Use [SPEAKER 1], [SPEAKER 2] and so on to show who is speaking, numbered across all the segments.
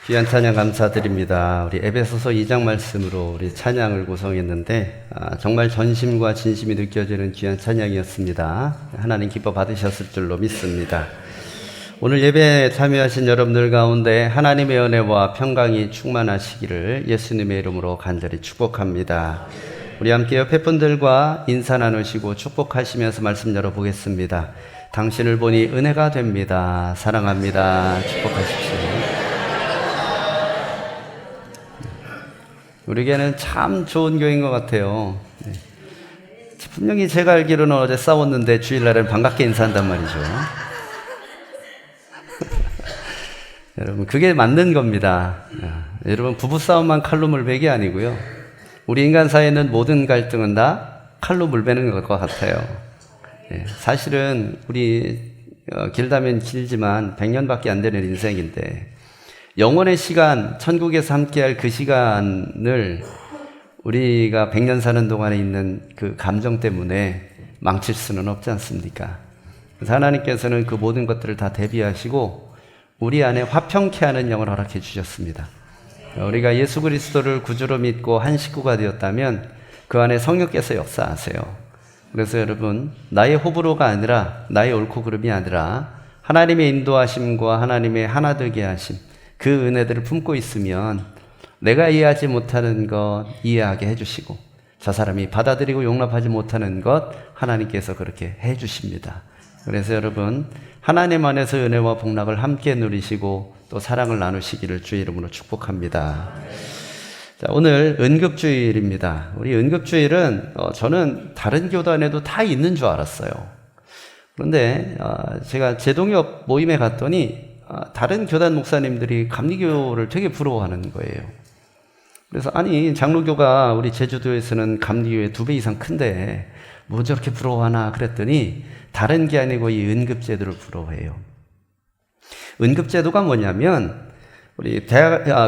[SPEAKER 1] 귀한 찬양 감사드립니다. 우리 에베소서 2장 말씀으로 우리 찬양을 구성했는데 정말 전심과 진심이 느껴지는 귀한 찬양이었습니다. 하나님 기뻐 받으셨을 줄로 믿습니다. 오늘 예배에 참여하신 여러분들 가운데 하나님의 은혜와 평강이 충만하시기를 예수님의 이름으로 간절히 축복합니다. 우리 함께 옆에 분들과 인사 나누시고 축복하시면서 말씀 열어보겠습니다. 당신을 보니 은혜가 됩니다. 사랑합니다. 축복하십시오. 우리에게는 참 좋은 교회인 것 같아요. 분명히 제가 알기로는 어제 싸웠는데 주일날은 반갑게 인사한단 말이죠. 여러분, 그게 맞는 겁니다. 여러분, 부부싸움만 칼로 물베기 아니고요. 우리 인간 사이에는 모든 갈등은 다 칼로 물베는 것 같아요. 사실은 우리 길다면 길지만 100년밖에 안 되는 인생인데 영원의 시간, 천국에서 함께할 그 시간을 우리가 100년 사는 동안에 있는 그 감정 때문에 망칠 수는 없지 않습니까? 그래서 하나님께서는 그 모든 것들을 다 대비하시고 우리 안에 화평케 하는 영을 허락해 주셨습니다. 우리가 예수 그리스도를 구주로 믿고 한 식구가 되었다면 그 안에 성령께서 역사하세요. 그래서 여러분, 나의 호불호가 아니라, 나의 옳고 그름이 아니라 하나님의 인도하심과 하나님의 하나 되게 하심, 그 은혜들을 품고 있으면 내가 이해하지 못하는 것 이해하게 해주시고 저 사람이 받아들이고 용납하지 못하는 것 하나님께서 그렇게 해주십니다. 그래서 여러분, 하나님 안에서 은혜와 복락을 함께 누리시고 또 사랑을 나누시기를 주의 이름으로 축복합니다. 자, 오늘 은급주일입니다. 우리 은급주일은 저는 다른 교단에도 다 있는 줄 알았어요. 그런데 제가 제동역 모임에 갔더니 다른 교단 목사님들이 감리교를 되게 부러워하는 거예요. 그래서 아니, 장로교가 우리 제주도에서는 감리교의 2배 이상 큰데 뭐 저렇게 부러워하나 그랬더니 다른 게 아니고 이 은급제도를 부러워해요. 은급제도가 뭐냐면 우리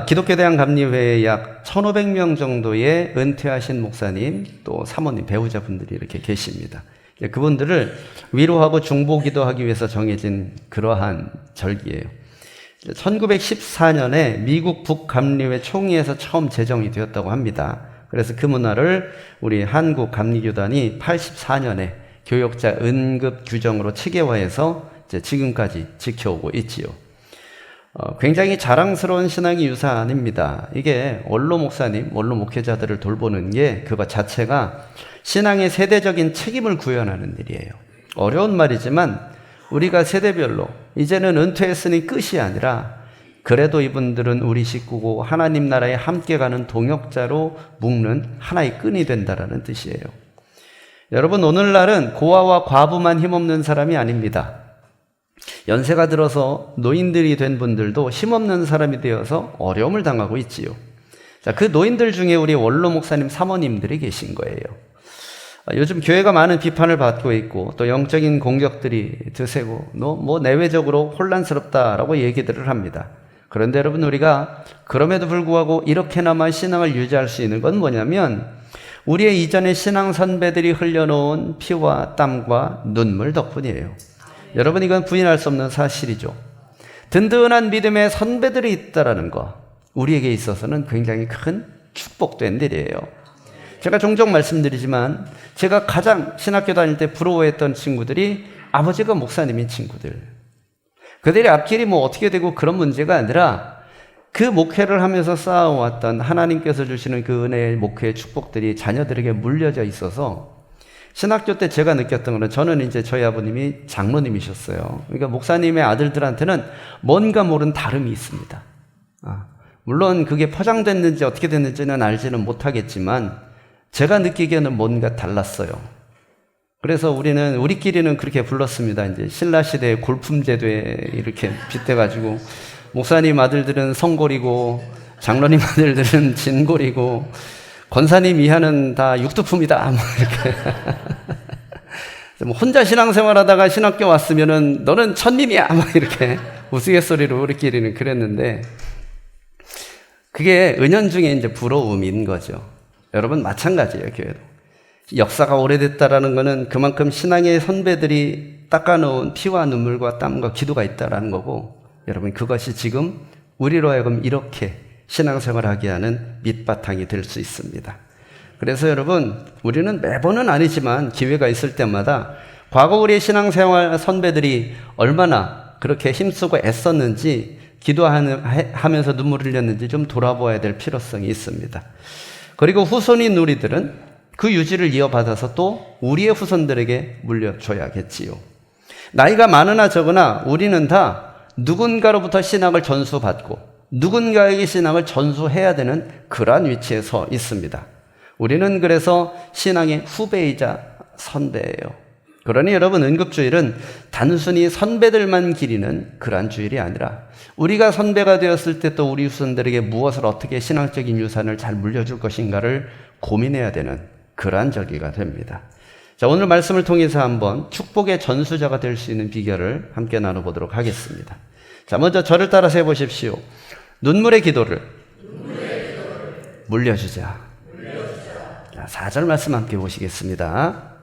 [SPEAKER 1] 기독교 대한감리회에 약 1,500명 정도의 은퇴하신 목사님 또 사모님 배우자분들이 이렇게 계십니다. 그분들을 위로하고 중보기도하기 위해서 정해진 그러한 절기예요. 1914년에 미국 북감리회 총회에서 처음 제정이 되었다고 합니다. 그래서 그 문화를 우리 한국감리교단이 84년에 교역자 은급 규정으로 체계화해서 지금까지 지켜오고 있지요. 굉장히 자랑스러운 신앙의 유산입니다. 이게 원로 목사님, 원로 목회자들을 돌보는 게 그것 자체가 신앙의 세대적인 책임을 구현하는 일이에요. 어려운 말이지만 우리가 세대별로 이제는 은퇴했으니 끝이 아니라 그래도 이분들은 우리 식구고 하나님 나라에 함께 가는 동역자로 묶는 하나의 끈이 된다라는 뜻이에요. 여러분, 오늘날은 고아와 과부만 힘없는 사람이 아닙니다. 연세가 들어서 노인들이 된 분들도 힘없는 사람이 되어서 어려움을 당하고 있지요. 자, 그 노인들 중에 우리 원로 목사님 사모님들이 계신 거예요. 요즘 교회가 많은 비판을 받고 있고 또 영적인 공격들이 드세고 뭐 내외적으로 혼란스럽다라고 얘기들을 합니다. 그런데 여러분, 우리가 그럼에도 불구하고 이렇게나마 신앙을 유지할 수 있는 건 뭐냐면 우리의 이전의 신앙 선배들이 흘려놓은 피와 땀과 눈물 덕분이에요. 여러분, 이건 부인할 수 없는 사실이죠. 든든한 믿음의 선배들이 있다라는 거, 우리에게 있어서는 굉장히 큰 축복된 일이에요. 제가 종종 말씀드리지만 제가 가장 신학교 다닐 때 부러워했던 친구들이 아버지가 목사님인 친구들. 그들의 앞길이 뭐 어떻게 되고 그런 문제가 아니라 그 목회를 하면서 쌓아왔던 하나님께서 주시는 그 은혜의 목회의 축복들이 자녀들에게 물려져 있어서 신학교 때 제가 느꼈던 거는, 저는 이제 저희 아버님이 장로님이셨어요. 그러니까 목사님의 아들들한테는 뭔가 모르는 다름이 있습니다. 물론 그게 포장됐는지 어떻게 됐는지는 알지는 못하겠지만 제가 느끼기에는 뭔가 달랐어요. 그래서 우리끼리는 그렇게 불렀습니다. 이제 신라시대의 골품제도에 이렇게 빗대가지고 목사님 아들들은 성골이고 장로님 아들들은 진골이고 권사님 이하는 다 육두품이다. 뭐 이렇게. 혼자 신앙생활하다가 신학교 왔으면은 너는 천님이야. 막 이렇게 우스갯소리로 우리끼리는 그랬는데 그게 은연중에 이제 부러움인 거죠. 여러분, 마찬가지예요, 교회도. 역사가 오래됐다라는 것은 그만큼 신앙의 선배들이 닦아놓은 피와 눈물과 땀과 기도가 있다라는 거고, 여러분, 그것이 지금 우리로 하여금 이렇게 신앙생활하게 하는 밑바탕이 될 수 있습니다. 그래서 여러분, 우리는 매번은 아니지만 기회가 있을 때마다 과거 우리의 신앙생활 선배들이 얼마나 그렇게 힘쓰고 애썼는지, 기도하면서 눈물을 흘렸는지 좀 돌아보아야 될 필요성이 있습니다. 그리고 후손인 우리들은 그 유지를 이어받아서 또 우리의 후손들에게 물려줘야겠지요. 나이가 많으나 적으나 우리는 다 누군가로부터 신앙을 전수받고 누군가에게 신앙을 전수해야 되는 그러한 위치에 서 있습니다. 우리는 그래서 신앙의 후배이자 선배예요. 그러니 여러분, 응급주일은 단순히 선배들만 기리는 그러한 주일이 아니라 우리가 선배가 되었을 때 또 우리 후손들에게 무엇을 어떻게 신앙적인 유산을 잘 물려줄 것인가를 고민해야 되는 그러한 절기가 됩니다. 자, 오늘 말씀을 통해서 한번 축복의 전수자가 될 수 있는 비결을 함께 나눠보도록 하겠습니다. 자, 먼저 저를 따라서 해보십시오. 눈물의 기도를 물려주자. 자, 4절 말씀 함께 보시겠습니다.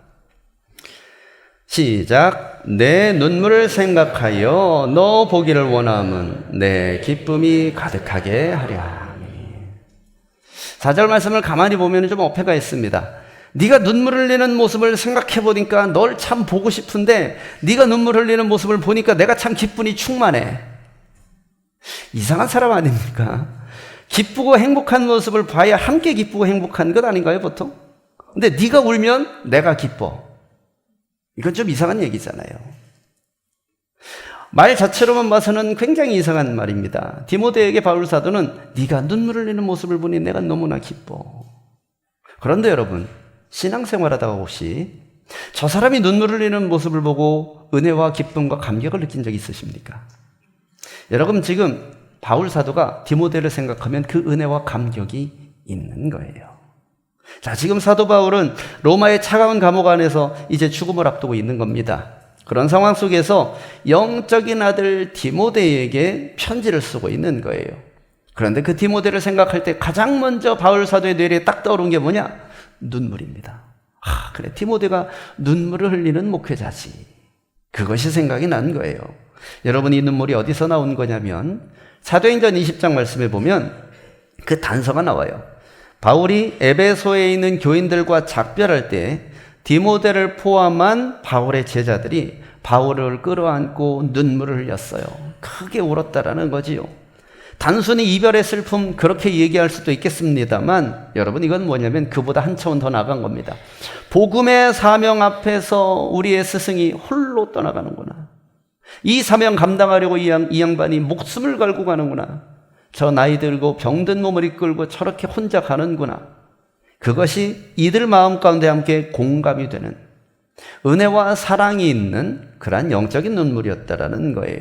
[SPEAKER 1] 시작. 내 눈물을 생각하여 너 보기를 원함은 내 기쁨이 가득하게 하랴. 4절 말씀을 가만히 보면 좀 어폐가 있습니다. 네가 눈물 흘리는 모습을 생각해 보니까 널 참 보고 싶은데 네가 눈물 흘리는 모습을 보니까 내가 참 기쁨이 충만해. 이상한 사람 아닙니까? 기쁘고 행복한 모습을 봐야 함께 기쁘고 행복한 것 아닌가요, 보통? 근데 네가 울면 내가 기뻐. 이건 좀 이상한 얘기잖아요. 말 자체로만 봐서는 굉장히 이상한 말입니다. 디모데에게 바울 사도는 네가 눈물 흘리는 모습을 보니 내가 너무나 기뻐. 그런데 여러분, 신앙생활하다가 혹시 저 사람이 눈물 흘리는 모습을 보고 은혜와 기쁨과 감격을 느낀 적 있으십니까? 여러분, 지금 바울 사도가 디모데를 생각하면 그 은혜와 감격이 있는 거예요. 자, 지금 사도 바울은 로마의 차가운 감옥 안에서 이제 죽음을 앞두고 있는 겁니다. 그런 상황 속에서 영적인 아들 디모데에게 편지를 쓰고 있는 거예요. 그런데 그 디모데를 생각할 때 가장 먼저 바울 사도의 뇌리에 딱 떠오른 게 뭐냐? 눈물입니다. 그래, 디모데가 눈물을 흘리는 목회자지. 그것이 생각이 난 거예요. 여러분, 이 눈물이 어디서 나온 거냐면 사도행전 20장 말씀에 보면 그 단서가 나와요. 바울이 에베소에 있는 교인들과 작별할 때 디모데를 포함한 바울의 제자들이 바울을 끌어안고 눈물을 흘렸어요. 크게 울었다라는 거지요. 단순히 이별의 슬픔, 그렇게 얘기할 수도 있겠습니다만 여러분, 이건 뭐냐면 그보다 한 차원 더 나간 겁니다. 복음의 사명 앞에서 우리의 스승이 홀로 떠나가는구나. 이 사명 감당하려고 이 양반이 목숨을 걸고 가는구나. 저 나이 들고 병든 몸을 이끌고 저렇게 혼자 가는구나. 그것이 이들 마음 가운데 함께 공감이 되는 은혜와 사랑이 있는 그러한 영적인 눈물이었다라는 거예요.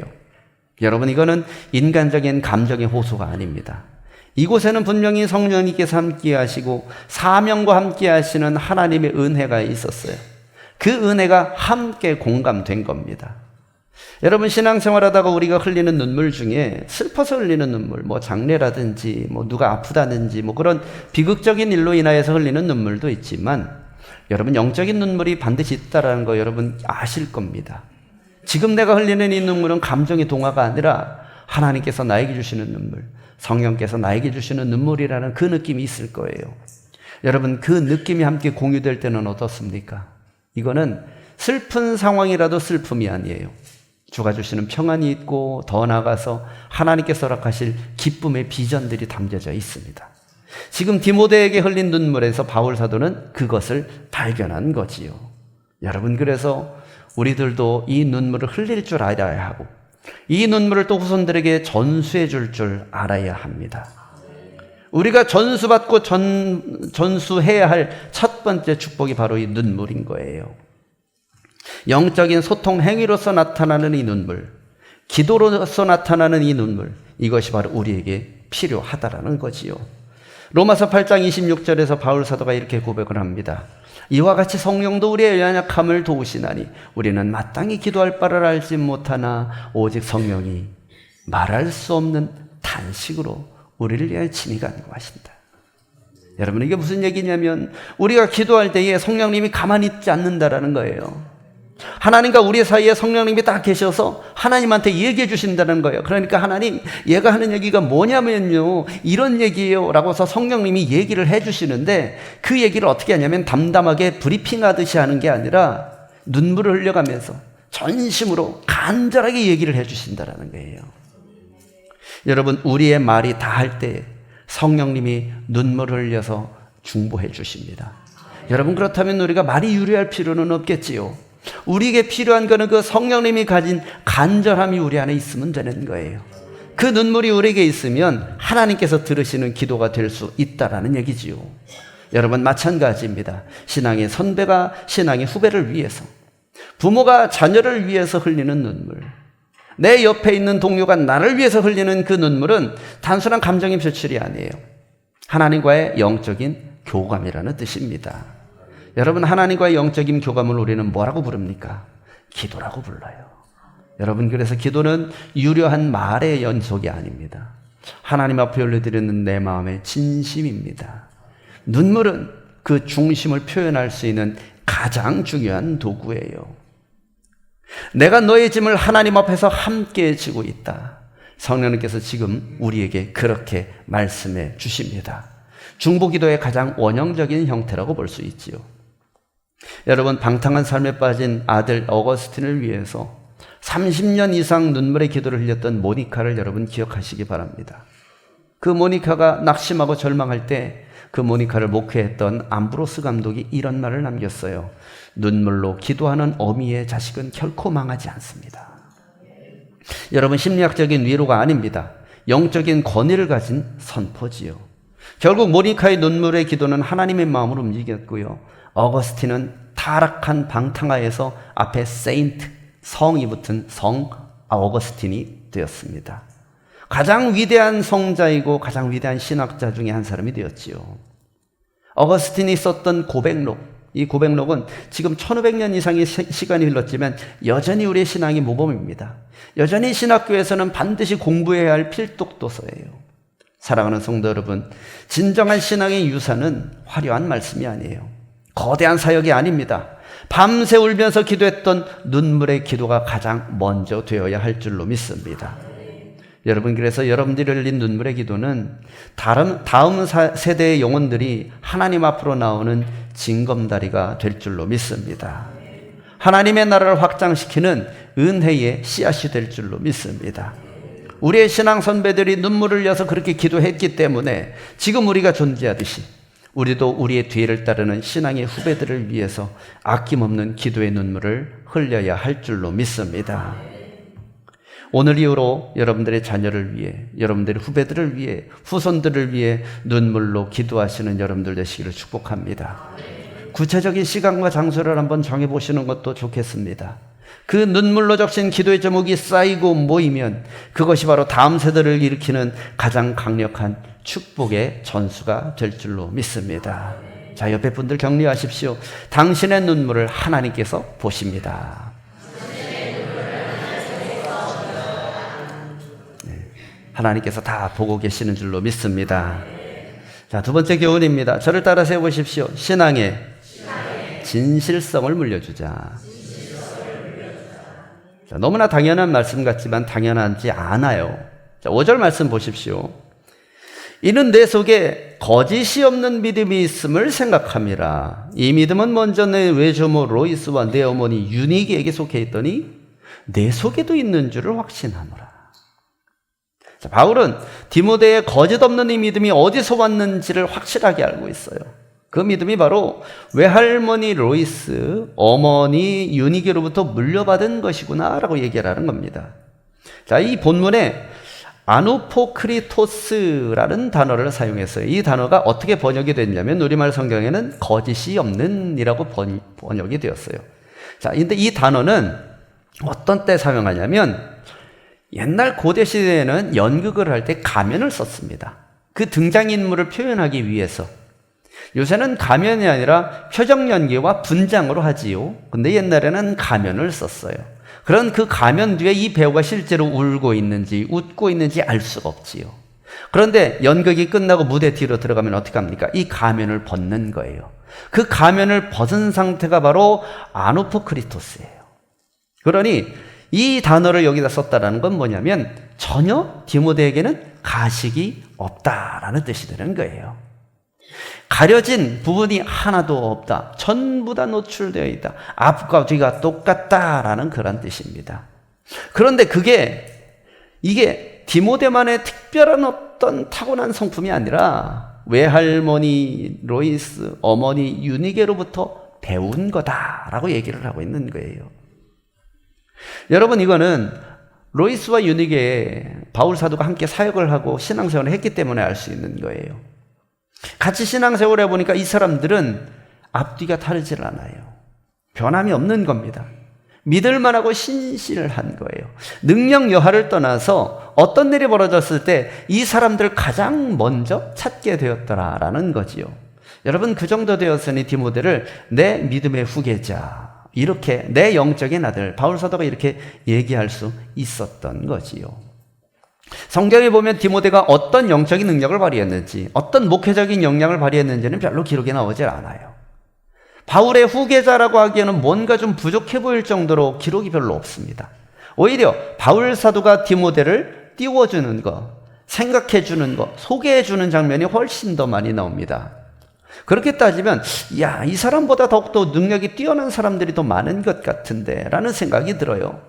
[SPEAKER 1] 여러분, 이거는 인간적인 감정의 호소가 아닙니다. 이곳에는 분명히 성령님께서 함께 하시고 사명과 함께 하시는 하나님의 은혜가 있었어요. 그 은혜가 함께 공감된 겁니다. 여러분, 신앙생활하다가 우리가 흘리는 눈물 중에 슬퍼서 흘리는 눈물, 장례라든지 누가 아프다든지 그런 비극적인 일로 인하여서 흘리는 눈물도 있지만 여러분, 영적인 눈물이 반드시 있다라는 거 여러분 아실 겁니다. 지금 내가 흘리는 이 눈물은 감정의 동화가 아니라 하나님께서 나에게 주시는 눈물, 성령께서 나에게 주시는 눈물이라는 그 느낌이 있을 거예요. 여러분, 그 느낌이 함께 공유될 때는 어떻습니까? 이거는 슬픈 상황이라도 슬픔이 아니에요. 주가 주시는 평안이 있고 더 나아가서 하나님께서 허락하실 기쁨의 비전들이 담겨져 있습니다. 지금 디모데에게 흘린 눈물에서 바울 사도는 그것을 발견한 거지요. 여러분, 그래서 우리들도 이 눈물을 흘릴 줄 알아야 하고 이 눈물을 또 후손들에게 전수해 줄 알아야 합니다. 우리가 전수받고 전수해야 할 첫 번째 축복이 바로 이 눈물인 거예요. 영적인 소통 행위로서 나타나는 이 눈물, 기도로서 나타나는 이 눈물, 이것이 바로 우리에게 필요하다라는 거지요. 로마서 8장 26절에서 바울 사도가 이렇게 고백을 합니다. 이와 같이 성령도 우리의 연약함을 도우시나니 우리는 마땅히 기도할 바를 알지 못하나 오직 성령이 말할 수 없는 탄식으로 우리를 위하여 친히 간구하신다. 여러분, 이게 무슨 얘기냐면 우리가 기도할 때에 성령님이 가만히 있지 않는다라는 거예요. 하나님과 우리 사이에 성령님이 딱 계셔서 하나님한테 얘기해 주신다는 거예요. 그러니까 하나님, 얘가 하는 얘기가 뭐냐면요, 이런 얘기예요 라고 해서 성령님이 얘기를 해 주시는데, 그 얘기를 어떻게 하냐면 담담하게 브리핑하듯이 하는 게 아니라 눈물을 흘려가면서 전심으로 간절하게 얘기를 해 주신다는 거예요. 여러분, 우리의 말이 다 할 때 성령님이 눈물을 흘려서 중보해 주십니다. 여러분, 그렇다면 우리가 말이 유리할 필요는 없겠지요. 우리에게 필요한 것은 그 성령님이 가진 간절함이 우리 안에 있으면 되는 거예요. 그 눈물이 우리에게 있으면 하나님께서 들으시는 기도가 될 수 있다라는 얘기지요. 여러분, 마찬가지입니다. 신앙의 선배가 신앙의 후배를 위해서, 부모가 자녀를 위해서 흘리는 눈물, 내 옆에 있는 동료가 나를 위해서 흘리는 그 눈물은 단순한 감정의 표출이 아니에요. 하나님과의 영적인 교감이라는 뜻입니다. 여러분, 하나님과의 영적인 교감을 우리는 뭐라고 부릅니까? 기도라고 불러요. 여러분, 그래서 기도는 유려한 말의 연속이 아닙니다. 하나님 앞에 올려드리는 내 마음의 진심입니다. 눈물은 그 중심을 표현할 수 있는 가장 중요한 도구예요. 내가 너의 짐을 하나님 앞에서 함께 지고 있다. 성령님께서 지금 우리에게 그렇게 말씀해 주십니다. 중보기도의 가장 원형적인 형태라고 볼 수 있지요. 여러분, 방탕한 삶에 빠진 아들 어거스틴을 위해서 30년 이상 눈물의 기도를 흘렸던 모니카를 여러분 기억하시기 바랍니다. 그 모니카가 낙심하고 절망할 때 그 모니카를 목회했던 암브로스 감독이 이런 말을 남겼어요. 눈물로 기도하는 어미의 자식은 결코 망하지 않습니다. 여러분, 심리학적인 위로가 아닙니다. 영적인 권위를 가진 선포지요. 결국 모니카의 눈물의 기도는 하나님의 마음으로 움직였고요. 어거스틴은 타락한 방탕하에서 앞에 세인트, 성이 붙은 성 어거스틴이 되었습니다. 가장 위대한 성자이고 가장 위대한 신학자 중에 한 사람이 되었지요. 어거스틴이 썼던 고백록, 이 고백록은 지금 1500년 이상의 시간이 흘렀지만 여전히 우리의 신앙이 모범입니다. 여전히 신학교에서는 반드시 공부해야 할 필독도서예요. 사랑하는 성도 여러분, 진정한 신앙의 유산은 화려한 말씀이 아니에요. 거대한 사역이 아닙니다. 밤새 울면서 기도했던 눈물의 기도가 가장 먼저 되어야 할 줄로 믿습니다. 여러분, 그래서 여러분들이 흘린 눈물의 기도는 다음 세대의 영혼들이 하나님 앞으로 나오는 징검다리가 될 줄로 믿습니다. 하나님의 나라를 확장시키는 은혜의 씨앗이 될 줄로 믿습니다. 우리의 신앙 선배들이 눈물을 흘려서 그렇게 기도했기 때문에 지금 우리가 존재하듯이 우리도 우리의 뒤를 따르는 신앙의 후배들을 위해서 아낌없는 기도의 눈물을 흘려야 할 줄로 믿습니다. 오늘 이후로 여러분들의 자녀를 위해, 여러분들의 후배들을 위해, 후손들을 위해 눈물로 기도하시는 여러분들 되시기를 축복합니다. 구체적인 시간과 장소를 한번 정해보시는 것도 좋겠습니다. 그 눈물로 적신 기도의 제목이 쌓이고 모이면 그것이 바로 다음 세대를 일으키는 가장 강력한 축복의 전수가 될 줄로 믿습니다. 자, 옆에 분들 격려하십시오. 당신의 눈물을 하나님께서 보십니다. 하나님께서 다 보고 계시는 줄로 믿습니다. 자, 두 번째 교훈입니다. 저를 따라서 해보십시오. 신앙의 진실성을 물려주자. 자, 너무나 당연한 말씀 같지만 당연하지 않아요. 자, 5절 말씀 보십시오. 이는 내 속에 거짓이 없는 믿음이 있음을 생각함이라. 이 믿음은 먼저 내 외조모 로이스와 내 어머니 유니기에게 속해 있더니 내 속에도 있는 줄을 확신하노라. 자, 바울은 디모데의 거짓 없는 이 믿음이 어디서 왔는지를 확실하게 알고 있어요. 그 믿음이 바로 외할머니 로이스, 어머니 유니게로부터 물려받은 것이구나 라고 얘기를 하는 겁니다. 자, 이 본문에 아누포크리토스라는 단어를 사용했어요. 이 단어가 어떻게 번역이 됐냐면 우리말 성경에는 거짓이 없는 이라고 번역이 되었어요. 자, 근데 이 단어는 어떤 때 사용하냐면 옛날 고대 시대에는 연극을 할 때 가면을 썼습니다. 그 등장인물을 표현하기 위해서. 요새는 가면이 아니라 표정 연기와 분장으로 하지요. 근데 옛날에는 가면을 썼어요. 그런 그 가면 뒤에 이 배우가 실제로 울고 있는지 웃고 있는지 알 수가 없지요. 그런데 연극이 끝나고 무대 뒤로 들어가면 어떻게 합니까? 이 가면을 벗는 거예요. 그 가면을 벗은 상태가 바로 아누포크리토스예요. 그러니 이 단어를 여기다 썼다라는 건 뭐냐면 전혀 디모데에게는 가식이 없다라는 뜻이 되는 거예요. 가려진 부분이 하나도 없다. 전부 다 노출되어 있다. 앞과 뒤가 똑같다라는 그런 뜻입니다. 그런데 이게 디모데만의 특별한 어떤 타고난 성품이 아니라 외할머니 로이스, 어머니 유니게로부터 배운 거다라고 얘기를 하고 있는 거예요. 여러분, 이거는 로이스와 유니게에 바울 사도가 함께 사역을 하고 신앙생활을 했기 때문에 알 수 있는 거예요. 같이 신앙생활을 해보니까 이 사람들은 앞뒤가 다르질 않아요. 변함이 없는 겁니다. 믿을만하고 신실한 거예요. 능력 여하를 떠나서 어떤 일이 벌어졌을 때 이 사람들 가장 먼저 찾게 되었더라라는 거지요. 여러분, 그 정도 되었으니 디모데를 내 믿음의 후계자, 이렇게 내 영적인 아들, 바울 사도가 이렇게 얘기할 수 있었던 거지요. 성경에 보면 디모데가 어떤 영적인 능력을 발휘했는지, 어떤 목회적인 역량을 발휘했는지는 별로 기록이 나오질 않아요. 바울의 후계자라고 하기에는 뭔가 좀 부족해 보일 정도로 기록이 별로 없습니다. 오히려 바울 사도가 디모데를 띄워주는 것, 생각해주는 것, 소개해주는 장면이 훨씬 더 많이 나옵니다. 그렇게 따지면 이 사람보다 더욱더 능력이 뛰어난 사람들이 더 많은 것 같은데 라는 생각이 들어요.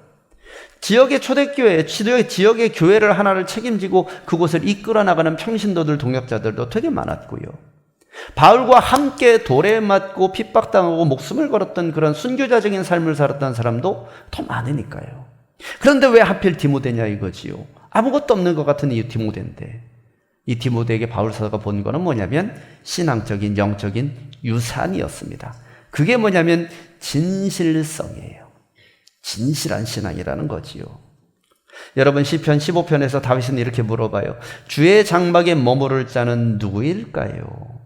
[SPEAKER 1] 지역의 초대교회, 지역의 교회를 하나를 책임지고 그곳을 이끌어 나가는 평신도들, 동역자들도 되게 많았고요. 바울과 함께 돌에 맞고 핍박당하고 목숨을 걸었던 그런 순교자적인 삶을 살았던 사람도 더 많으니까요. 그런데 왜 하필 디모데냐 이거지요. 아무것도 없는 것 같은 이 디모데인데, 이 디모데에게 바울 사도가 본 거는 뭐냐면 신앙적인 영적인 유산이었습니다. 그게 뭐냐면 진실성이에요. 진실한 신앙이라는 거지요. 여러분, 시편 15편에서 다윗은 이렇게 물어봐요. 주의 장막에 머무를 자는 누구일까요?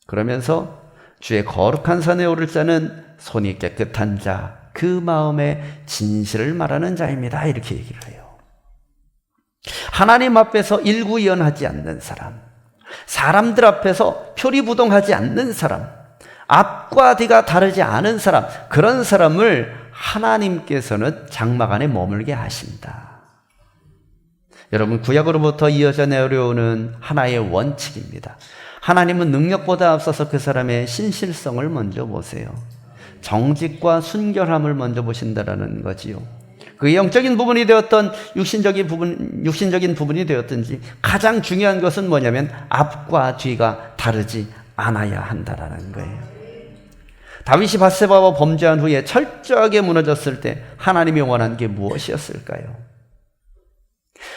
[SPEAKER 1] 그러면서 주의 거룩한 산에 오를 자는 손이 깨끗한 자, 그 마음에 진실을 말하는 자입니다. 이렇게 얘기를 해요. 하나님 앞에서 일구이연하지 않는 사람, 사람들 앞에서 표리부동하지 않는 사람, 앞과 뒤가 다르지 않은 사람, 그런 사람을 하나님께서는 장막 안에 머물게 하신다. 여러분, 구약으로부터 이어져 내려오는 하나의 원칙입니다. 하나님은 능력보다 앞서서 그 사람의 신실성을 먼저 보세요. 정직과 순결함을 먼저 보신다라는 거지요. 그 영적인 부분이 되었던 육신적인 부분이 되었든지 가장 중요한 것은 뭐냐면 앞과 뒤가 다르지 않아야 한다라는 거예요. 다윗이 밧세바와 범죄한 후에 철저하게 무너졌을 때 하나님이 원한 게 무엇이었을까요?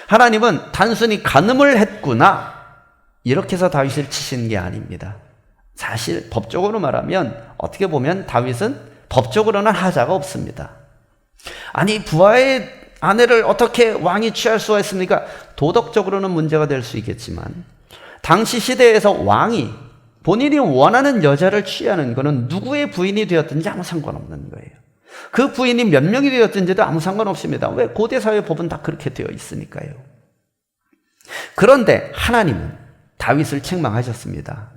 [SPEAKER 1] 하나님은 단순히 간음을 했구나 이렇게 해서 다윗을 치신 게 아닙니다. 사실 법적으로 말하면 어떻게 보면 다윗은 법적으로는 하자가 없습니다. 아니, 부하의 아내를 어떻게 왕이 취할 수가 있습니까? 도덕적으로는 문제가 될 수 있겠지만 당시 시대에서 왕이 본인이 원하는 여자를 취하는 것은 누구의 부인이 되었든지 아무 상관없는 거예요. 그 부인이 몇 명이 되었든지도 아무 상관없습니다. 왜? 고대사회 법은 다 그렇게 되어 있으니까요. 그런데 하나님은 다윗을 책망하셨습니다.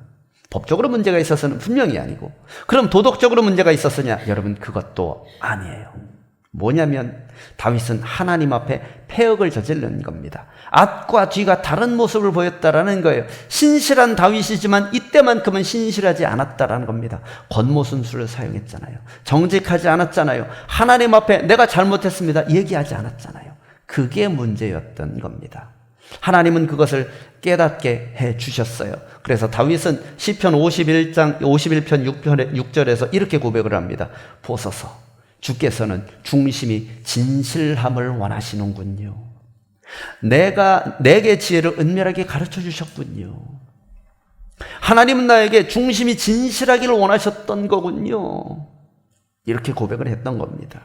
[SPEAKER 1] 법적으로 문제가 있어서는 분명히 아니고, 그럼 도덕적으로 문제가 있었으냐? 여러분, 그것도 아니에요. 뭐냐면 다윗은 하나님 앞에 패역을 저지른 겁니다. 앞과 뒤가 다른 모습을 보였다라는 거예요. 신실한 다윗이지만 이때만큼은 신실하지 않았다라는 겁니다. 권모순수를 사용했잖아요. 정직하지 않았잖아요. 하나님 앞에 내가 잘못했습니다 얘기하지 않았잖아요. 그게 문제였던 겁니다. 하나님은 그것을 깨닫게 해주셨어요. 그래서 다윗은 시편 51편 6절에서 이렇게 고백을 합니다. 보소서, 주께서는 중심이 진실함을 원하시는군요. 내게 지혜를 은밀하게 가르쳐 주셨군요. 하나님은 나에게 중심이 진실하기를 원하셨던 거군요. 이렇게 고백을 했던 겁니다.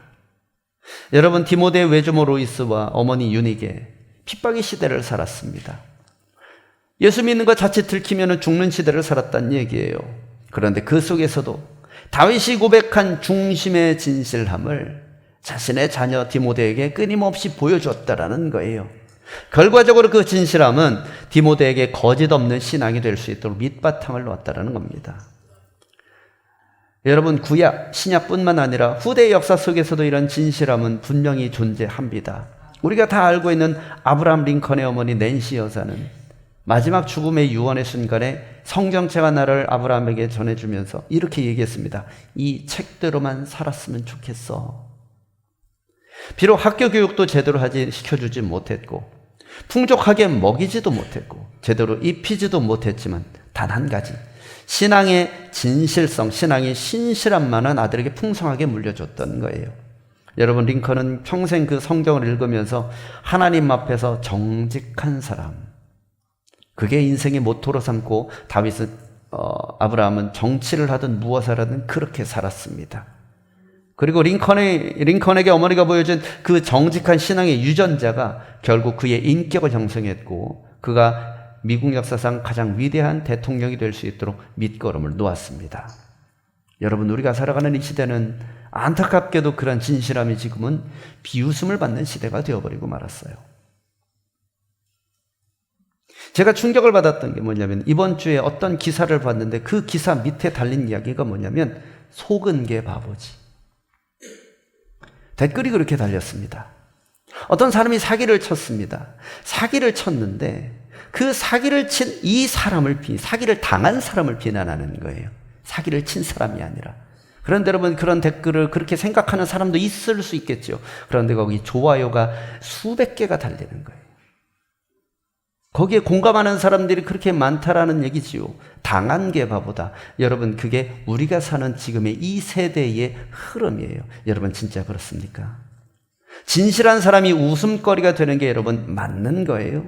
[SPEAKER 1] 여러분, 디모데 외조모 로이스와 어머니 유니게 핍박의 시대를 살았습니다. 예수 믿는 것 자칫 들키면 죽는 시대를 살았다는 얘기예요. 그런데 그 속에서도 다윗이 고백한 중심의 진실함을 자신의 자녀 디모데에게 끊임없이 보여줬다라는 거예요. 결과적으로 그 진실함은 디모데에게 거짓 없는 신앙이 될 수 있도록 밑바탕을 놓았다라는 겁니다. 여러분, 구약, 신약뿐만 아니라 후대 역사 속에서도 이런 진실함은 분명히 존재합니다. 우리가 다 알고 있는 아브라함 링컨의 어머니 낸시 여사는 마지막 죽음의 유언의 순간에 성경책가 나를 아브라함에게 전해주면서 이렇게 얘기했습니다. 이 책대로만 살았으면 좋겠어. 비록 학교 교육도 제대로 시켜주지 못했고 풍족하게 먹이지도 못했고 제대로 입히지도 못했지만 단 한 가지, 신앙의 진실성, 신앙의 신실함만은 아들에게 풍성하게 물려줬던 거예요. 여러분, 링컨은 평생 그 성경을 읽으면서 하나님 앞에서 정직한 사람, 그게 인생의 모토로 삼고 아브라함은 정치를 하든 무엇을 하든 그렇게 살았습니다. 그리고 링컨에게 어머니가 보여준 그 정직한 신앙의 유전자가 결국 그의 인격을 형성했고 그가 미국 역사상 가장 위대한 대통령이 될 수 있도록 밑거름을 놓았습니다. 여러분, 우리가 살아가는 이 시대는 안타깝게도 그런 진실함이 지금은 비웃음을 받는 시대가 되어버리고 말았어요. 제가 충격을 받았던 게 뭐냐면 이번 주에 어떤 기사를 봤는데 그 기사 밑에 달린 이야기가 뭐냐면 속은 게 바보지. 댓글이 그렇게 달렸습니다. 어떤 사람이 사기를 쳤습니다. 사기를 쳤는데 그 사기를 친 이 사기를 당한 사람을 비난하는 거예요. 사기를 친 사람이 아니라. 그런데 여러분, 그런 댓글을 그렇게 생각하는 사람도 있을 수 있겠죠. 그런데 거기 좋아요가 수백 개가 달리는 거예요. 거기에 공감하는 사람들이 그렇게 많다라는 얘기지요. 당한 게 바보다. 여러분, 그게 우리가 사는 지금의 이 세대의 흐름이에요. 여러분, 진짜 그렇습니까? 진실한 사람이 웃음거리가 되는 게 여러분 맞는 거예요.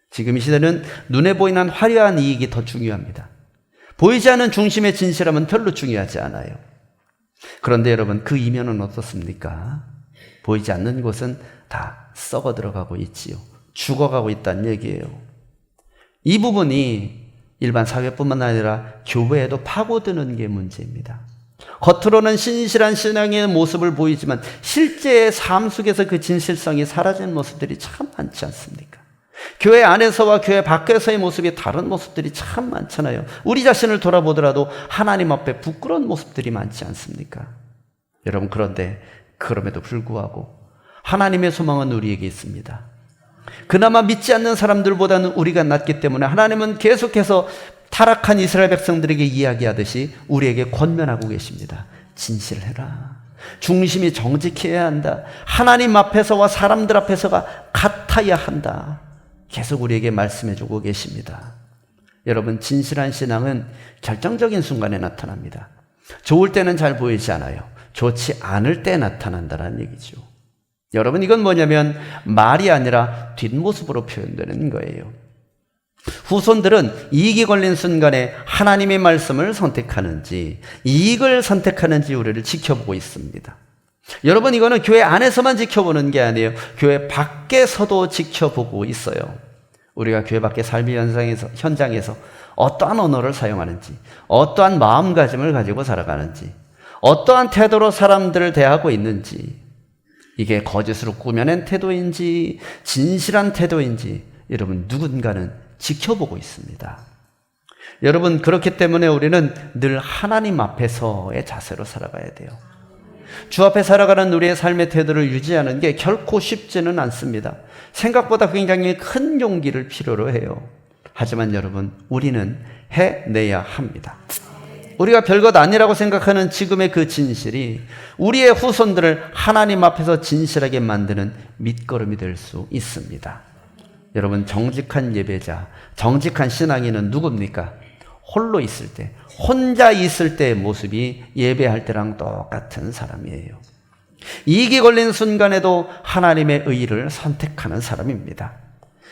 [SPEAKER 1] 지금 이 시대는 눈에 보이는 화려한 이익이 더 중요합니다. 보이지 않는 중심의 진실함은 별로 중요하지 않아요. 그런데 여러분, 그 이면은 어떻습니까? 보이지 않는 곳은 다 썩어 들어가고 있지요. 죽어가고 있다는 얘기예요. 이 부분이 일반 사회뿐만 아니라 교회에도 파고드는 게 문제입니다. 겉으로는 신실한 신앙의 모습을 보이지만 실제의 삶 속에서 그 진실성이 사라지는 모습들이 참 많지 않습니까? 교회 안에서와 교회 밖에서의 모습이 다른 모습들이 참 많잖아요. 우리 자신을 돌아보더라도 하나님 앞에 부끄러운 모습들이 많지 않습니까? 여러분, 그런데 그럼에도 불구하고 하나님의 소망은 우리에게 있습니다. 그나마 믿지 않는 사람들보다는 우리가 낫기 때문에 하나님은 계속해서 타락한 이스라엘 백성들에게 이야기하듯이 우리에게 권면하고 계십니다. 진실해라. 중심이 정직해야 한다. 하나님 앞에서와 사람들 앞에서가 같아야 한다. 계속 우리에게 말씀해주고 계십니다. 여러분, 진실한 신앙은 결정적인 순간에 나타납니다. 좋을 때는 잘 보이지 않아요. 좋지 않을 때 나타난다는 얘기죠. 여러분, 이건 뭐냐면 말이 아니라 뒷모습으로 표현되는 거예요. 후손들은 이익이 걸린 순간에 하나님의 말씀을 선택하는지 이익을 선택하는지 우리를 지켜보고 있습니다. 여러분, 이거는 교회 안에서만 지켜보는 게 아니에요. 교회 밖에서도 지켜보고 있어요. 우리가 교회 밖의 삶의 현장에서 어떠한 언어를 사용하는지, 어떠한 마음가짐을 가지고 살아가는지, 어떠한 태도로 사람들을 대하고 있는지, 이게 거짓으로 꾸며낸 태도인지 진실한 태도인지 여러분, 누군가는 지켜보고 있습니다. 여러분, 그렇기 때문에 우리는 늘 하나님 앞에서의 자세로 살아가야 돼요. 주 앞에 살아가는 우리의 삶의 태도를 유지하는 게 결코 쉽지는 않습니다. 생각보다 굉장히 큰 용기를 필요로 해요. 하지만 여러분, 우리는 해내야 합니다. 우리가 별것 아니라고 생각하는 지금의 그 진실이 우리의 후손들을 하나님 앞에서 진실하게 만드는 밑거름이 될 수 있습니다. 여러분, 정직한 예배자, 정직한 신앙인은 누굽니까? 홀로 있을 때, 혼자 있을 때의 모습이 예배할 때랑 똑같은 사람이에요. 이익이 걸린 순간에도 하나님의 의를 선택하는 사람입니다.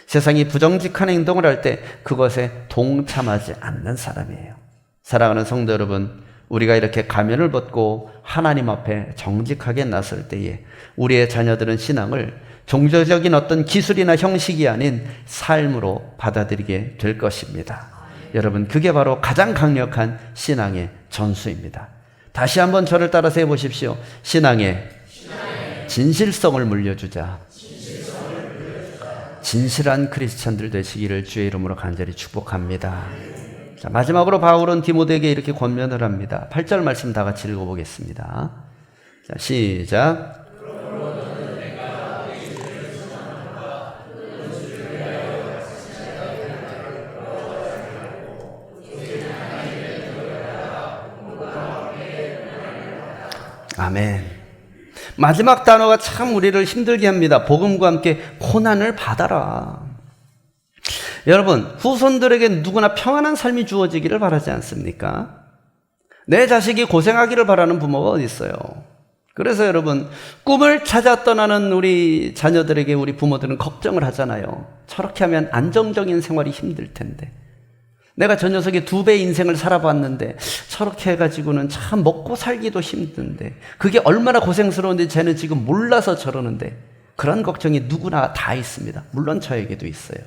[SPEAKER 1] 세상이 부정직한 행동을 할 때 그것에 동참하지 않는 사람이에요. 사랑하는 성도 여러분, 우리가 이렇게 가면을 벗고 하나님 앞에 정직하게 나설 때에 우리의 자녀들은 신앙을 종교적인 어떤 기술이나 형식이 아닌 삶으로 받아들이게 될 것입니다. 여러분, 그게 바로 가장 강력한 신앙의 전수입니다. 다시 한번 저를 따라서 해보십시오. 신앙의 진실성을 물려주자. 진실한 크리스찬들 되시기를 주의 이름으로 간절히 축복합니다. 자, 마지막으로 바울은 디모데에게 이렇게 권면을 합니다. 8절 말씀 다 같이 읽어보겠습니다. 자, 시작. 아멘. 마지막 단어가 참 우리를 힘들게 합니다. 복음과 함께 고난을 받아라. 여러분, 후손들에게 누구나 평안한 삶이 주어지기를 바라지 않습니까? 내 자식이 고생하기를 바라는 부모가 어디 있어요? 그래서 여러분, 꿈을 찾아 떠나는 우리 자녀들에게 우리 부모들은 걱정을 하잖아요. 저렇게 하면 안정적인 생활이 힘들 텐데, 내가 저 녀석의 2배 인생을 살아봤는데 저렇게 해가지고는 참 먹고 살기도 힘든데, 그게 얼마나 고생스러운데 쟤는 지금 몰라서 저러는데, 그런 걱정이 누구나 다 있습니다. 물론 저에게도 있어요.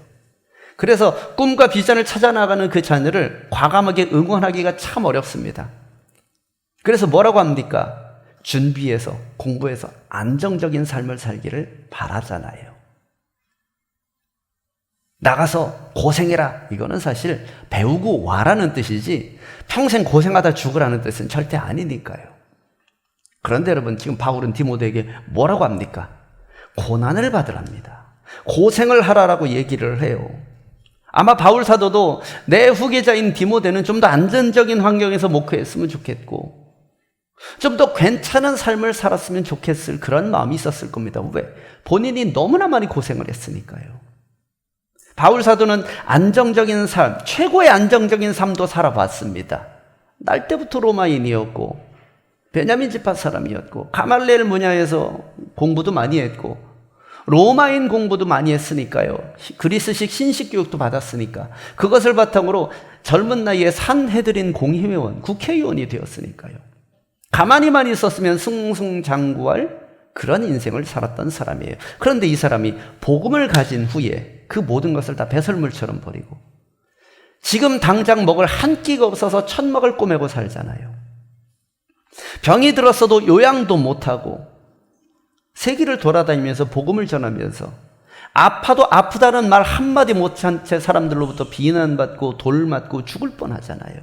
[SPEAKER 1] 그래서 꿈과 비전을 찾아나가는 그 자녀를 과감하게 응원하기가 참 어렵습니다. 그래서 뭐라고 합니까? 준비해서, 공부해서 안정적인 삶을 살기를 바라잖아요. 나가서 고생해라, 이거는 사실 배우고 와라는 뜻이지 평생 고생하다 죽으라는 뜻은 절대 아니니까요. 그런데 여러분, 지금 바울은 디모데에게 뭐라고 합니까? 고난을 받으랍니다. 고생을 하라라고 얘기를 해요. 아마 바울 사도도 내 후계자인 디모데는 좀 더 안전적인 환경에서 목회했으면 좋겠고, 좀 더 괜찮은 삶을 살았으면 좋겠을 그런 마음이 있었을 겁니다. 왜? 본인이 너무나 많이 고생을 했으니까요. 바울 사도는 안정적인 삶, 최고의 안정적인 삶도 살아봤습니다. 날 때부터 로마인이었고, 베냐민 지파 사람이었고, 가말리엘 문야에서 공부도 많이 했고, 로마인 공부도 많이 했으니까요. 그리스식 신식 교육도 받았으니까, 그것을 바탕으로 젊은 나이에 산헤드린 공회원, 국회의원이 되었으니까요. 가만히만 있었으면 승승장구할 그런 인생을 살았던 사람이에요. 그런데 이 사람이 복음을 가진 후에 그 모든 것을 다 배설물처럼 버리고, 지금 당장 먹을 한 끼가 없어서 천막을 꼬매고 살잖아요. 병이 들었어도 요양도 못하고 세계를 돌아다니면서 복음을 전하면서 아파도 아프다는 말 한마디 못한 채 사람들로부터 비난받고 돌 맞고 죽을 뻔하잖아요.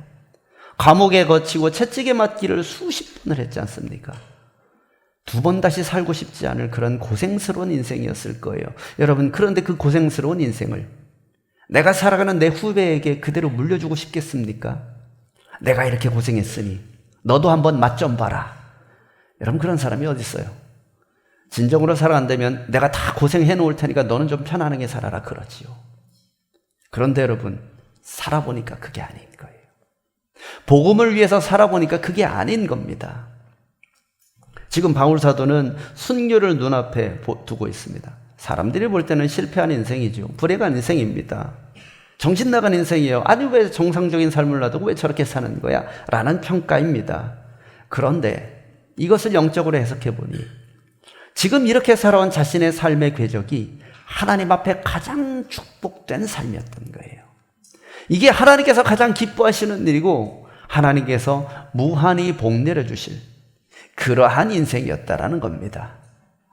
[SPEAKER 1] 감옥에 거치고 채찍에 맞기를 수십 번을 했지 않습니까? 2번 다시 살고 싶지 않을 그런 고생스러운 인생이었을 거예요. 여러분, 그런데 그 고생스러운 인생을 내가 살아가는 내 후배에게 그대로 물려주고 싶겠습니까? 내가 이렇게 고생했으니 너도 한번 맛 좀 봐라. 여러분, 그런 사람이 어디 있어요? 진정으로 살아간다면 내가 다 고생해 놓을 테니까 너는 좀 편안하게 살아라, 그러지요. 그런데 여러분, 살아보니까 그게 아닌 거예요. 복음을 위해서 살아보니까 그게 아닌 겁니다. 지금 바울 사도는 순교를 눈앞에 두고 있습니다. 사람들이 볼 때는 실패한 인생이죠. 불행한 인생입니다. 정신 나간 인생이에요. 아니, 왜 정상적인 삶을 놔두고 왜 저렇게 사는 거야? 라는 평가입니다. 그런데 이것을 영적으로 해석해 보니 지금 이렇게 살아온 자신의 삶의 궤적이 하나님 앞에 가장 축복된 삶이었던 거예요. 이게 하나님께서 가장 기뻐하시는 일이고, 하나님께서 무한히 복 내려주실 그러한 인생이었다라는 겁니다.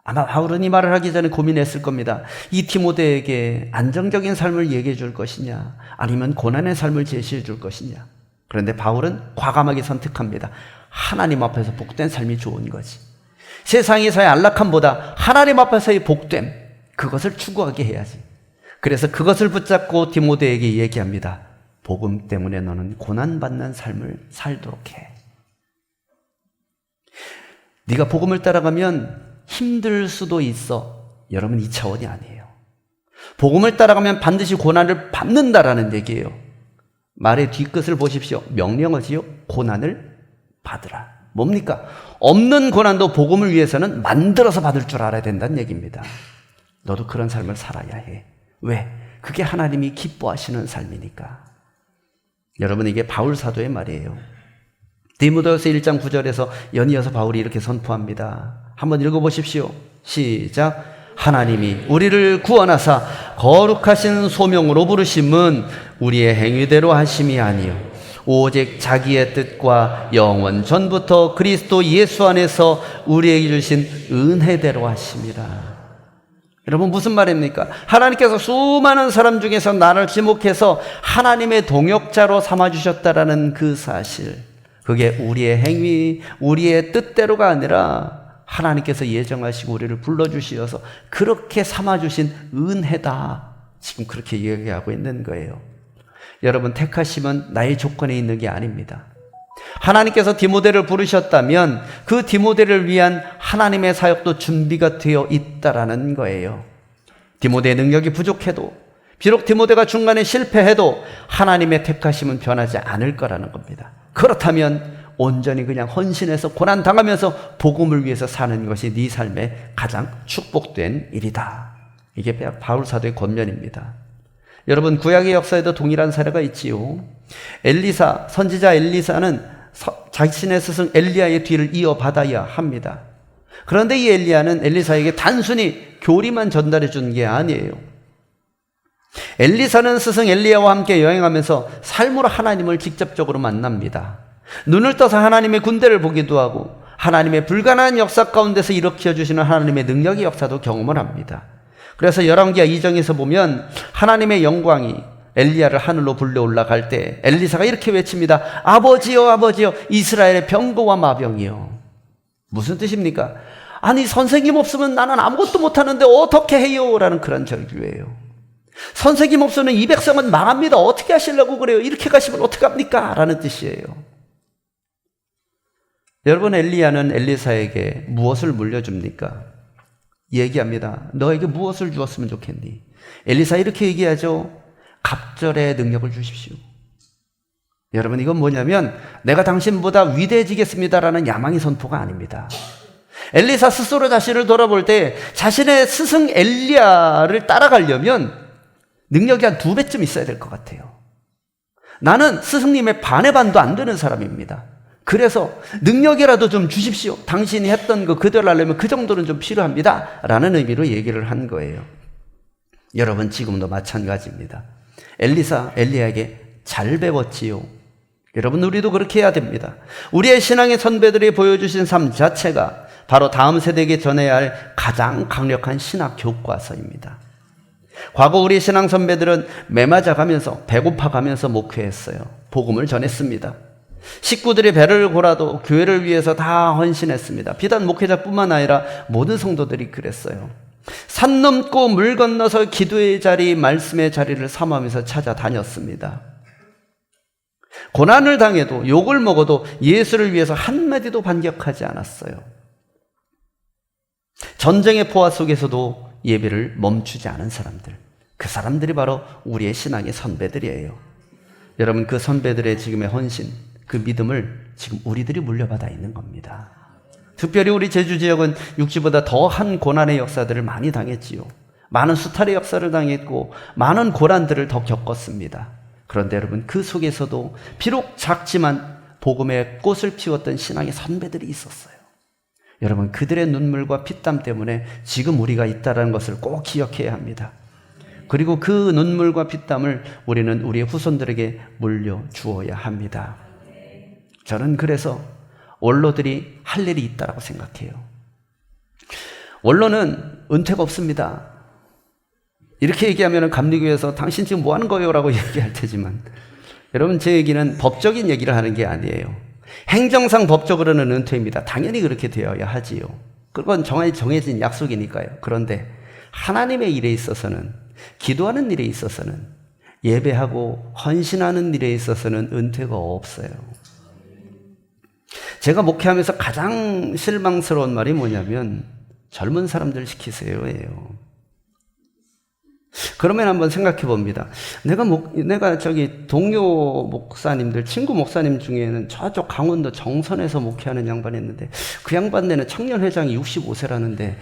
[SPEAKER 1] 아마 바울은 이 말을 하기 전에 고민했을 겁니다. 이 디모데에게 안정적인 삶을 얘기해 줄 것이냐, 아니면 고난의 삶을 제시해 줄 것이냐. 그런데 바울은 과감하게 선택합니다. 하나님 앞에서 복된 삶이 좋은 거지. 세상에서의 안락함보다 하나님 앞에서의 복됨, 그것을 추구하게 해야지. 그래서 그것을 붙잡고 디모데에게 얘기합니다. 복음 때문에 너는 고난받는 삶을 살도록 해. 네가 복음을 따라가면 힘들 수도 있어. 여러분, 이 차원이 아니에요. 복음을 따라가면 반드시 고난을 받는다라는 얘기예요. 말의 뒤끝을 보십시오. 명령어지요. 고난을 받으라. 뭡니까? 없는 고난도 복음을 위해서는 만들어서 받을 줄 알아야 된다는 얘기입니다. 너도 그런 삶을 살아야 해. 왜? 그게 하나님이 기뻐하시는 삶이니까. 여러분, 이게 바울 사도의 말이에요. 디모데후서 1장 9절에서 연이어서 바울이 이렇게 선포합니다. 한번 읽어보십시오. 시작. 하나님이 우리를 구원하사 거룩하신 소명으로 부르심은 우리의 행위대로 하심이 아니요 오직 자기의 뜻과 영원 전부터 그리스도 예수 안에서 우리에게 주신 은혜대로 하심이라. 여러분 무슨 말입니까? 하나님께서 수많은 사람 중에서 나를 지목해서 하나님의 동역자로 삼아주셨다라는 그 사실, 그게 우리의 행위, 우리의 뜻대로가 아니라 하나님께서 예정하시고 우리를 불러주시어서 그렇게 삼아주신 은혜다, 지금 그렇게 얘기하고 있는 거예요. 여러분, 택하심은 나의 조건에 있는 게 아닙니다. 하나님께서 디모데를 부르셨다면 그 디모데를 위한 하나님의 사역도 준비가 되어 있다라는 거예요. 디모데의 능력이 부족해도, 비록 디모데가 중간에 실패해도 하나님의 택하심은 변하지 않을 거라는 겁니다. 그렇다면 온전히 그냥 헌신해서 고난당하면서 복음을 위해서 사는 것이 네 삶의 가장 축복된 일이다. 이게 바울 사도의 권면입니다. 여러분, 구약의 역사에도 동일한 사례가 있지요. 엘리사, 선지자 엘리사는 자신의 스승 엘리야의 뒤를 이어받아야 합니다. 그런데 이 엘리야는 엘리사에게 단순히 교리만 전달해 준 게 아니에요. 엘리사는 스승 엘리야와 함께 여행하면서 삶으로 하나님을 직접적으로 만납니다. 눈을 떠서 하나님의 군대를 보기도 하고 하나님의 불가능한 역사 가운데서 일으켜 주시는 하나님의 능력의 역사도 경험을 합니다. 그래서 열왕기하 2장에서 보면 하나님의 영광이 엘리야를 하늘로 불려 올라갈 때 엘리사가 이렇게 외칩니다. 아버지여, 아버지여, 이스라엘의 병거와 마병이여. 무슨 뜻입니까? 아니, 선생님 없으면 나는 아무것도 못하는데 어떻게 해요? 라는 그런 절규예요. 선생님 없으면 이 백성은 망합니다. 어떻게 하시려고 그래요? 이렇게 가시면 어떡합니까? 라는 뜻이에요. 여러분, 엘리야는 엘리사에게 무엇을 물려줍니까? 얘기합니다. 너에게 무엇을 주었으면 좋겠니? 엘리사 이렇게 얘기하죠. 갑절의 능력을 주십시오. 여러분, 이건 뭐냐면 내가 당신보다 위대해지겠습니다라는 야망의 선포가 아닙니다. 엘리사 스스로 자신을 돌아볼 때 자신의 스승 엘리야를 따라가려면 능력이 한 2배쯤 있어야 될 것 같아요. 나는 스승님의 반의 반도 안 되는 사람입니다. 그래서 능력이라도 좀 주십시오. 당신이 했던 거 그대로 하려면 그 정도는 좀 필요합니다. 라는 의미로 얘기를 한 거예요. 여러분, 지금도 마찬가지입니다. 엘리야에게 잘 배웠지요. 여러분, 우리도 그렇게 해야 됩니다. 우리의 신앙의 선배들이 보여주신 삶 자체가 바로 다음 세대에게 전해야 할 가장 강력한 신학 교과서입니다. 과거 우리 신앙 선배들은 매맞아 가면서 배고파 가면서 목회했어요. 복음을 전했습니다. 식구들이 배를 골아도 교회를 위해서 다 헌신했습니다. 비단 목회자뿐만 아니라 모든 성도들이 그랬어요. 산 넘고 물 건너서 기도의 자리, 말씀의 자리를 삼으면서 찾아다녔습니다. 고난을 당해도, 욕을 먹어도 예수를 위해서 한마디도 반격하지 않았어요. 전쟁의 포화 속에서도 예배를 멈추지 않은 사람들, 그 사람들이 바로 우리의 신앙의 선배들이에요. 여러분, 그 선배들의 지금의 헌신, 그 믿음을 지금 우리들이 물려받아 있는 겁니다. 특별히 우리 제주 지역은 육지보다 더한 고난의 역사들을 많이 당했지요. 많은 수탈의 역사를 당했고 많은 고난들을 더 겪었습니다. 그런데 여러분, 그 속에서도 비록 작지만 복음의 꽃을 피웠던 신앙의 선배들이 있었어요. 여러분, 그들의 눈물과 피땀 때문에 지금 우리가 있다는 것을 꼭 기억해야 합니다. 그리고 그 눈물과 피땀을 우리는 우리의 후손들에게 물려주어야 합니다. 저는 그래서 원로들이 할 일이 있다고 생각해요. 원로는 은퇴가 없습니다. 이렇게 얘기하면 감리교에서 당신 지금 뭐 하는 거예요? 라고 얘기할 테지만, 여러분, 제 얘기는 법적인 얘기를 하는 게 아니에요. 행정상 법적으로는 은퇴입니다. 당연히 그렇게 되어야 하지요. 그건 정해진 약속이니까요. 그런데 하나님의 일에 있어서는, 기도하는 일에 있어서는, 예배하고 헌신하는 일에 있어서는 은퇴가 없어요. 제가 목회하면서 가장 실망스러운 말이 뭐냐면 젊은 사람들 시키세요예요. 그러면 한번 생각해 봅니다. 내가 저기 동료 목사님들, 친구 목사님 중에는 저쪽 강원도 정선에서 목회하는 양반이 있는데 그 양반네는 청년회장이 65세라는데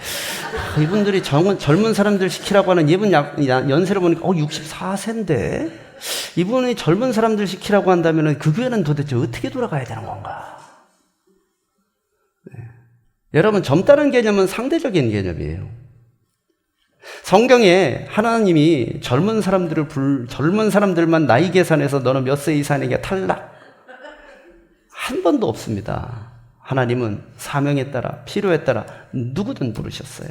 [SPEAKER 1] 이분들이 젊은 사람들 시키라고 하는 이분 연세를 보니까 64세인데 이분이 젊은 사람들 시키라고 한다면 그 교회는 도대체 어떻게 돌아가야 되는 건가? 네. 여러분, 젊다는 개념은 상대적인 개념이에요. 성경에 하나님이 젊은 사람들만 나이 계산해서 너는 몇 세 이상에게 탈락, 한 번도 없습니다. 하나님은 사명에 따라, 필요에 따라 누구든 부르셨어요.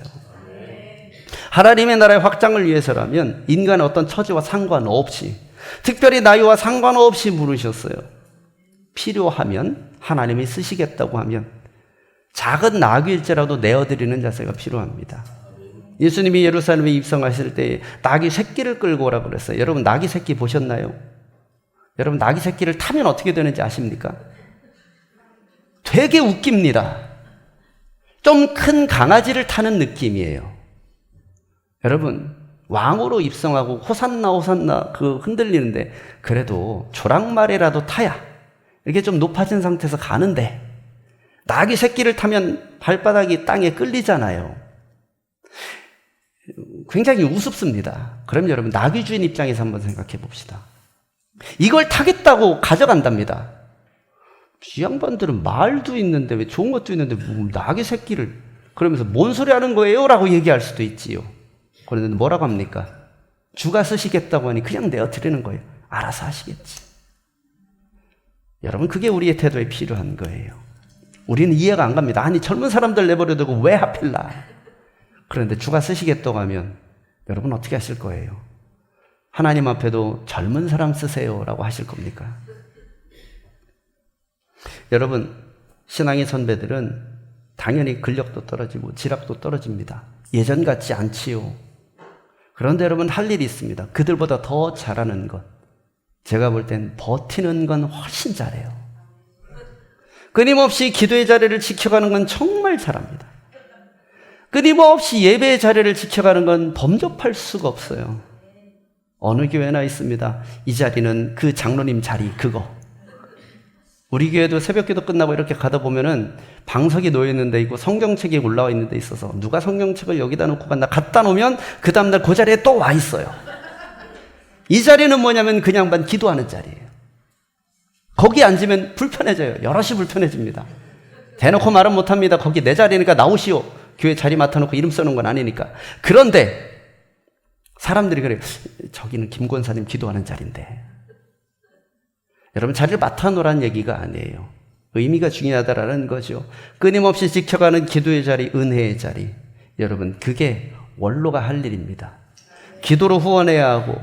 [SPEAKER 1] 하나님의 나라의 확장을 위해서라면 인간의 어떤 처지와 상관없이, 특별히 나이와 상관없이 물으셨어요. 필요하면, 하나님이 쓰시겠다고 하면 작은 나귀일지라도 내어드리는 자세가 필요합니다. 예수님이 예루살렘에 입성하실 때 나귀 새끼를 끌고 오라고 그랬어요. 여러분, 나귀 새끼 보셨나요? 여러분, 나귀 새끼를 타면 어떻게 되는지 아십니까? 되게 웃깁니다. 좀 큰 강아지를 타는 느낌이에요. 여러분, 왕으로 입성하고 호산나 호산나 그 흔들리는데 그래도 조랑말이라도 타야 이렇게 좀 높아진 상태에서 가는데, 나귀 새끼를 타면 발바닥이 땅에 끌리잖아요. 굉장히 우습습니다. 그럼 여러분, 나귀 주인 입장에서 한번 생각해 봅시다. 이걸 타겠다고 가져간답니다. 이 양반들은 말도 있는데, 왜 좋은 것도 있는데 나귀 새끼를, 그러면서 뭔 소리 하는 거예요? 라고 얘기할 수도 있지요. 그런데 뭐라고 합니까? 주가 쓰시겠다고 하니 그냥 내어드리는 거예요. 알아서 하시겠지. 여러분, 그게 우리의 태도에 필요한 거예요. 우리는 이해가 안 갑니다. 아니, 젊은 사람들 내버려두고 왜 하필 나? 그런데 주가 쓰시겠다고 하면 여러분 어떻게 하실 거예요? 하나님 앞에도 젊은 사람 쓰세요 라고 하실 겁니까? 여러분, 신앙의 선배들은 당연히 근력도 떨어지고 지략도 떨어집니다. 예전 같지 않지요. 그런데 여러분, 할 일이 있습니다. 그들보다 더 잘하는 것, 제가 볼 땐 버티는 건 훨씬 잘해요. 끊임없이 기도의 자리를 지켜가는 건 정말 잘합니다. 끊임없이 예배의 자리를 지켜가는 건 범접할 수가 없어요. 어느 교회나 있습니다. 이 자리는 그 장로님 자리 그거. 우리 교회도 새벽기도 끝나고 이렇게 가다 보면은 방석이 놓여있는 데 있고 성경책이 올라와 있는 데 있어서 누가 성경책을 여기다 놓고 갔나, 갖다 놓으면 그 다음날 그 자리에 또 와 있어요. 이 자리는 뭐냐면 그냥 반 기도하는 자리예요. 거기 앉으면 불편해져요. 여럿이 불편해집니다. 대놓고 말은 못합니다. 거기 내 자리니까 나오시오. 교회 자리 맡아놓고 이름 써놓은 건 아니니까. 그런데 사람들이 그래요. 저기는 김 권사님 기도하는 자리인데. 여러분, 자리를 맡아놓으라는 얘기가 아니에요. 의미가 중요하다라는 거죠. 끊임없이 지켜가는 기도의 자리, 은혜의 자리. 여러분, 그게 원로가 할 일입니다. 기도로 후원해야 하고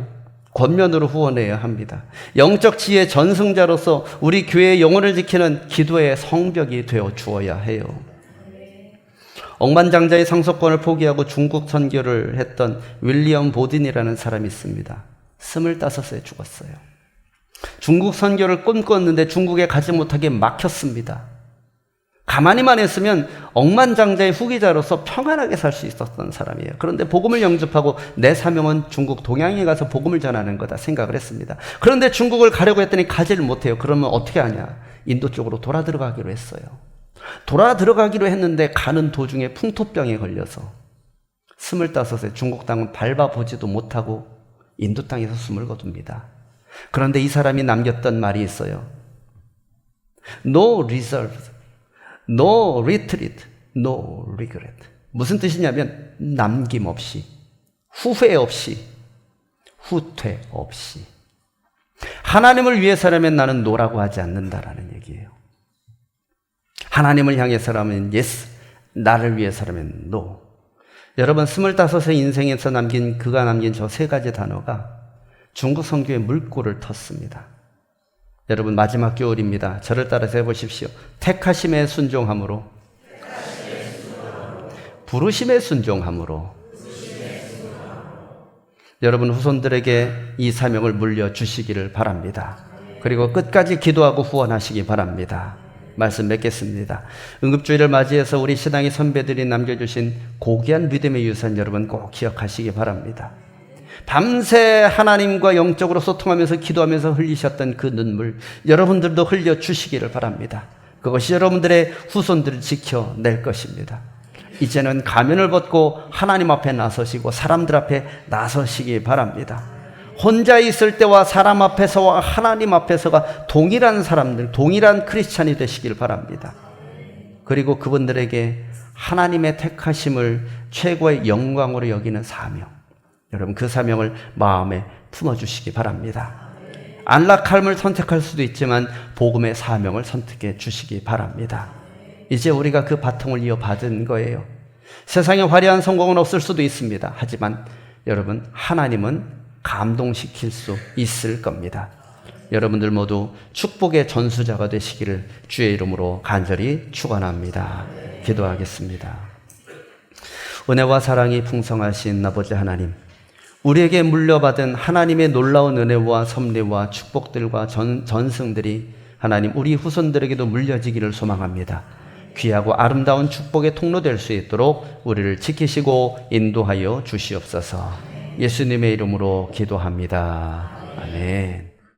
[SPEAKER 1] 권면으로 후원해야 합니다. 영적 지혜 전승자로서 우리 교회의 영혼을 지키는 기도의 성벽이 되어 주어야 해요. 억만장자의 상속권을 포기하고 중국 선교를 했던 윌리엄 보딘이라는 사람이 있습니다. 25세 죽었어요. 중국 선교를 꿈꿨는데 중국에 가지 못하게 막혔습니다. 가만히만 했으면 억만장자의 후기자로서 평안하게 살 수 있었던 사람이에요. 그런데 복음을 영접하고 내 사명은 중국 동양에 가서 복음을 전하는 거다 생각을 했습니다. 그런데 중국을 가려고 했더니 가지를 못해요. 그러면 어떻게 하냐? 인도 쪽으로 돌아 들어가기로 했어요. 돌아 들어가기로 했는데 가는 도중에 풍토병에 걸려서 25세 중국 땅은 밟아보지도 못하고 인도 땅에서 숨을 거둡니다. 그런데 이 사람이 남겼던 말이 있어요. No reserve, no retreat, no regret. 무슨 뜻이냐면 남김없이, 후회 없이, 후퇴 없이. 하나님을 위해서라면 나는 노라고 하지 않는다라는 얘기예요. 하나님을 향해서라면 yes, 나를 위해서라면 no. 여러분, 25세 인생에서 그가 남긴 저 세 가지 단어가 중국 선교의 물꼬를 텄습니다. 여러분, 마지막 교훈입니다. 저를 따라서 해보십시오. 택하심에 순종함으로, 부르심에 순종함으로. 여러분, 후손들에게 이 사명을 물려주시기를 바랍니다. 그리고 끝까지 기도하고 후원하시기 바랍니다. 말씀 맺겠습니다. 응급주의를 맞이해서 우리 신앙의 선배들이 남겨주신 고귀한 믿음의 유산 여러분 꼭 기억하시기 바랍니다. 밤새 하나님과 영적으로 소통하면서 기도하면서 흘리셨던 그 눈물 여러분들도 흘려주시기를 바랍니다. 그것이 여러분들의 후손들을 지켜낼 것입니다. 이제는 가면을 벗고 하나님 앞에 나서시고 사람들 앞에 나서시기 바랍니다. 혼자 있을 때와 사람 앞에서와 하나님 앞에서가 동일한 사람들, 동일한 크리스찬이 되시길 바랍니다. 그리고 그분들에게 하나님의 택하심을 최고의 영광으로 여기는 사명, 여러분 그 사명을 마음에 품어주시기 바랍니다. 안락함을 선택할 수도 있지만 복음의 사명을 선택해 주시기 바랍니다. 이제 우리가 그 바통을 이어받은 거예요. 세상에 화려한 성공은 없을 수도 있습니다. 하지만 여러분, 하나님은 감동시킬 수 있을 겁니다. 여러분들 모두 축복의 전수자가 되시기를 주의 이름으로 간절히 축원합니다. 기도하겠습니다. 은혜와 사랑이 풍성하신 아버지 하나님, 우리에게 물려받은 하나님의 놀라운 은혜와 섭리와 축복들과 전승들이 하나님 우리 후손들에게도 물려지기를 소망합니다. 귀하고 아름다운 축복의 통로 될 수 있도록 우리를 지키시고 인도하여 주시옵소서. 예수님의 이름으로 기도합니다. 아멘.